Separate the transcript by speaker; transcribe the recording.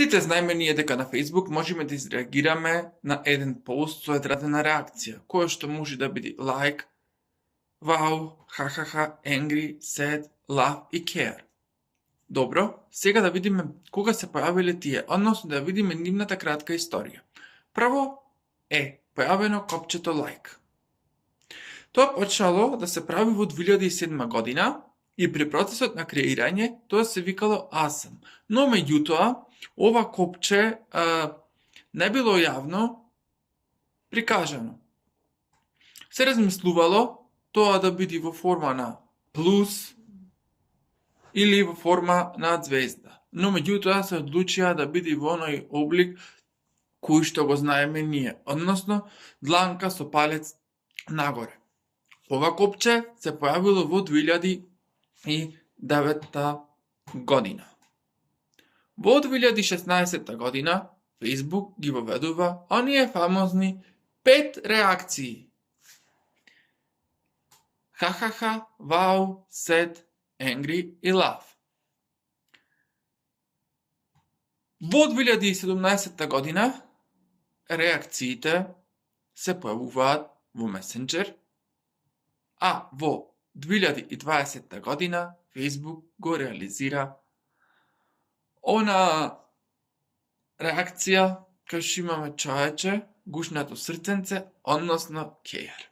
Speaker 1: Сите знаеме ние дека на Facebook можеме да изреагираме на еден пост со одредена реакција, која што може да биде like, wow, ха, angry, sad, love и care. Добро, сега да видиме кога се појавиле тие, односно да видиме нивната кратка историја. Прво е појавено копчето like. Тоа почнало да се прави во 2007 година и при процесот на креирање тоа се викало awesome. Но меѓутоа, ова копче не било јавно прикажано. Се размислувало тоа да биде во форма на плюс или во форма на звезда. Но меѓутоа се одлучија да биде во оној облик кој што го знаеме ние, односно дланка со палец нагоре. Ова копче се појавило во 2009 година. Во 2016 година Facebook ги воведува оние фамозни 5 реакции. Ха, wow, sad, angry и love. Во 2017 година реакциите се појавуваат во Messenger, а во 2020 година Facebook го реализира она реакција кај што имаме човече, гушнато срценце, односно care.